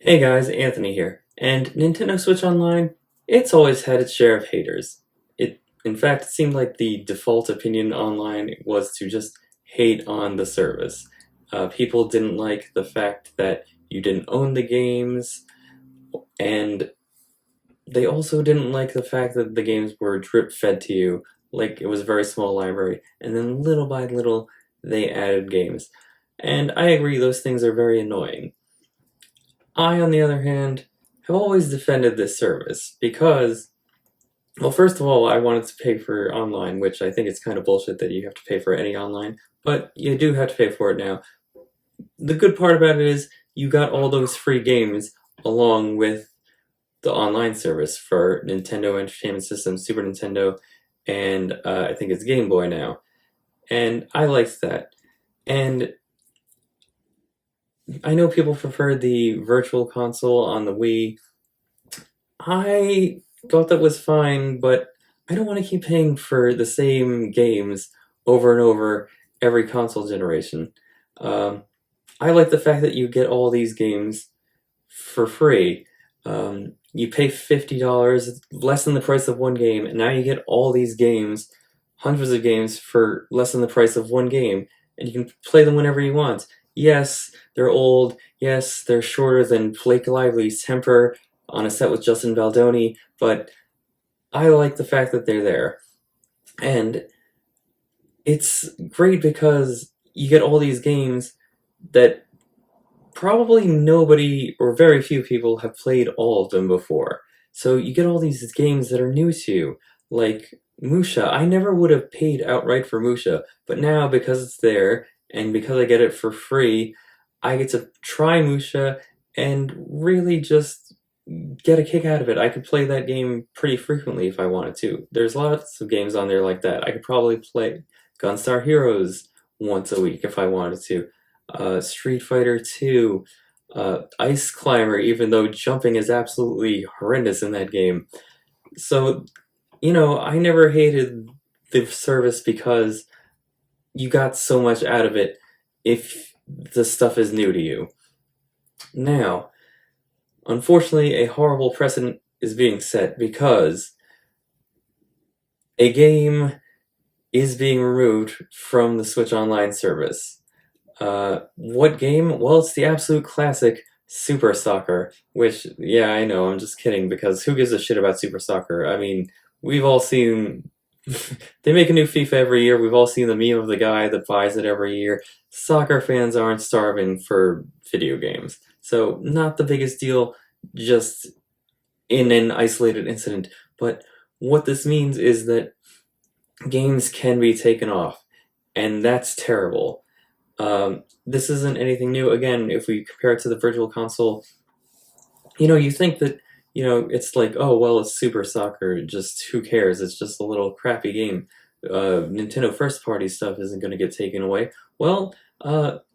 Hey guys, Anthony here. And Nintendo Switch Online, it's always had its share of haters. In fact, it seemed like the default opinion online was to just hate on the service. People didn't like the fact that you didn't own the games, and they also didn't like the fact that the games were drip fed to you, like it was a very small library, and then little by little they added games. And I agree, those things are very annoying. I, on the other hand, have always defended this service because, well, first of all, I wanted to pay for online, which I think is kind of bullshit that you have to pay for any online, but you do have to pay for it now. The good part about it is you got all those free games along with the online service for Nintendo Entertainment System, Super Nintendo, and I think it's Game Boy now. And I liked that. And I know people prefer the Virtual Console on the Wii. I thought that was fine, but I don't want to keep paying for the same games over and over every console generation. Um, I like the fact that you get all these games for free. You pay $50, less than the price of one game, and now you get all these games, hundreds of games, for less than the price of one game, and you can play them whenever you want. Yes, they're old. Yes, they're shorter than Blake Lively's Temper on a set with Justin Baldoni, but I like the fact that they're there. And it's great because you get all these games that probably nobody or very few people have played all of them before. So you get all these games that are new to you, like Musha. I never would have paid outright for Musha, but now because it's there and because I get it for free, I get to try Musha and really just get a kick out of it. I could play that game pretty frequently if I wanted to. There's lots of games on there like that. I could probably play Gunstar Heroes once a week if I wanted to. Street Fighter 2, Ice Climber, even though jumping is absolutely horrendous in that game. So, I never hated the service because you got so much out of it if the stuff is new to you. Now, unfortunately, a horrible precedent is being set because a game is being removed from the Switch Online service. What game? Well, it's the absolute classic Super Soccer, which, yeah, I know, I'm just kidding, because who gives a shit about Super Soccer? I mean, we've all seen... they make a new FIFA every year, we've all seen the meme of the guy that buys it every year. Soccer fans aren't starving for video games. So, not the biggest deal, just in an isolated incident. But what this means is that games can be taken off, and that's terrible. This isn't anything new. Again, if we compare it to the Virtual Console, you think that, it's like, oh, well, it's Super Soccer, just who cares? It's just a little crappy game. Nintendo first-party stuff isn't going to get taken away. Well,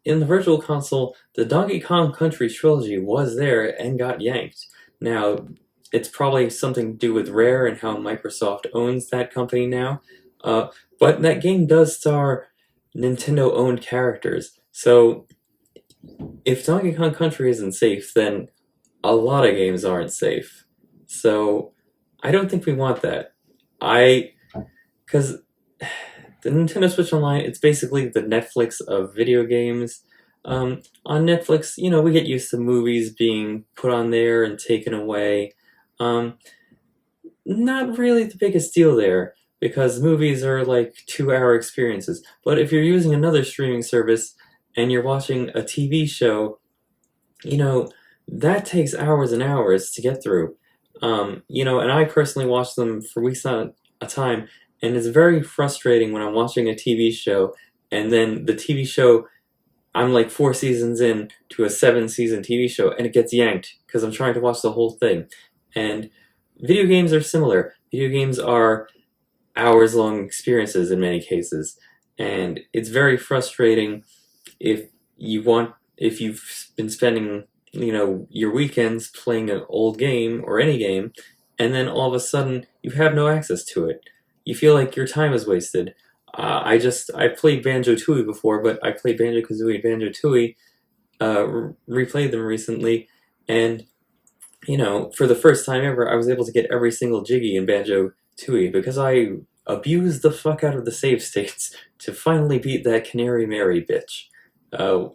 in the Virtual Console, the Donkey Kong Country trilogy was there and got yanked. Now, it's probably something to do with Rare and how Microsoft owns that company now, but that game does star Nintendo-owned characters. So, if Donkey Kong Country isn't safe, then a lot of games aren't safe. So, I don't think we want that. Because the Nintendo Switch Online, it's basically the Netflix of video games. On Netflix, we get used to movies being put on there and taken away. Not really the biggest deal there, because movies are like 2-hour experiences. But if you're using another streaming service and you're watching a TV show, that takes hours and hours to get through. And I personally watch them for weeks at a time, and it's very frustrating when I'm watching a TV show, and then the TV show, I'm like 4 seasons in to a 7-season TV show, and it gets yanked, because I'm trying to watch the whole thing. And video games are similar. Video games are hours-long experiences in many cases, and it's very frustrating if you've been spending your weekends playing an old game or any game, and then all of a sudden you have no access to it. You feel like your time is wasted. I played Banjo-Tooie before, but I played Banjo-Kazooie and Banjo-Tooie, replayed them recently, And, for the first time ever, I was able to get every single Jiggy in Banjo-Tooie because I abused the fuck out of the save states to finally beat that Canary Mary bitch.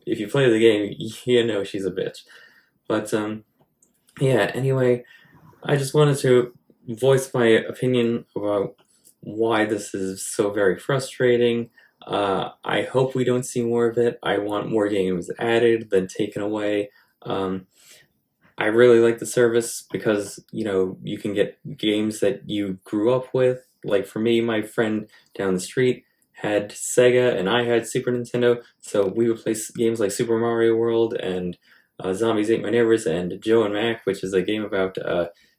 If you play the game, you know she's a bitch. But, yeah, anyway, I just wanted to voice my opinion about why this is so very frustrating. I hope we don't see more of it. I want more games added than taken away. I really like the service because, you can get games that you grew up with. Like for me, my friend down the street had Sega and I had Super Nintendo, so we would play games like Super Mario World and Zombies Ate My Neighbors and Joe and Mac, which is a game about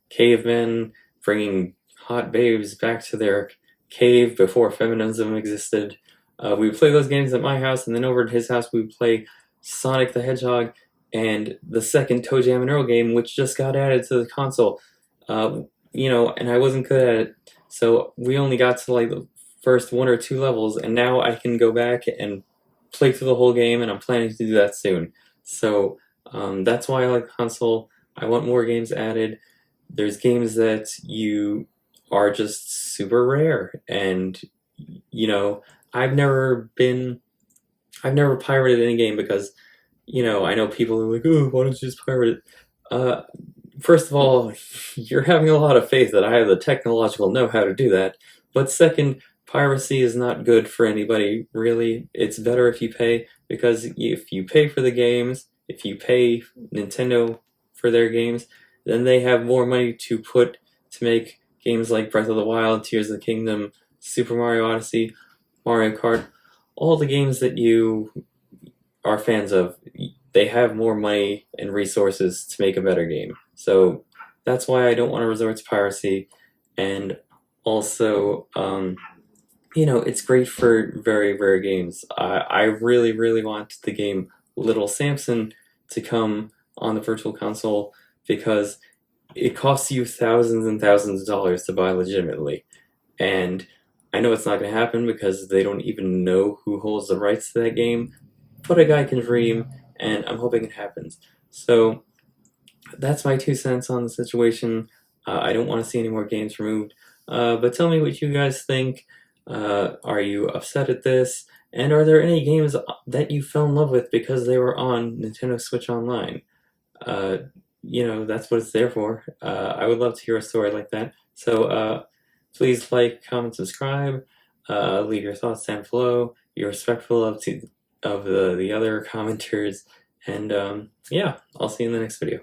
cavemen bringing hot babes back to their cave before feminism existed. We would play those games at my house, and then over at his house we would play Sonic the Hedgehog and the second Toe Jam and Earl game, which just got added to the console. And I wasn't good at it, so we only got to like the first 1 or 2 levels, and now I can go back and play through the whole game, and I'm planning to do that soon. So that's why I like the console. I want more games added. There's games that you are just super rare, and I've never pirated any game because I know people are like, oh, why don't you just pirate it? First of all, you're having a lot of faith that I have the technological know-how to do that. But second, piracy is not good for anybody, really. It's better if you pay, because if you pay for the games, if you pay Nintendo for their games, then they have more money to put to make games like Breath of the Wild, Tears of the Kingdom, Super Mario Odyssey, Mario Kart, all the games that you are fans of. They have more money and resources to make a better game. So that's why I don't want to resort to piracy. And also, it's great for very rare games. I really, really want the game Little Samson to come on the Virtual Console because it costs you thousands and thousands of dollars to buy legitimately. And I know it's not going to happen because they don't even know who holds the rights to that game, but a guy can dream, and I'm hoping it happens. So that's my 2 cents on the situation. I don't want to see any more games removed. But tell me what you guys think. Are you upset at this? And are there any games that you fell in love with because they were on Nintendo Switch Online? That's what it's there for. I would love to hear a story like that. So please like, comment, subscribe. Leave your thoughts down below. Be respectful of the other commenters. And yeah, I'll see you in the next video.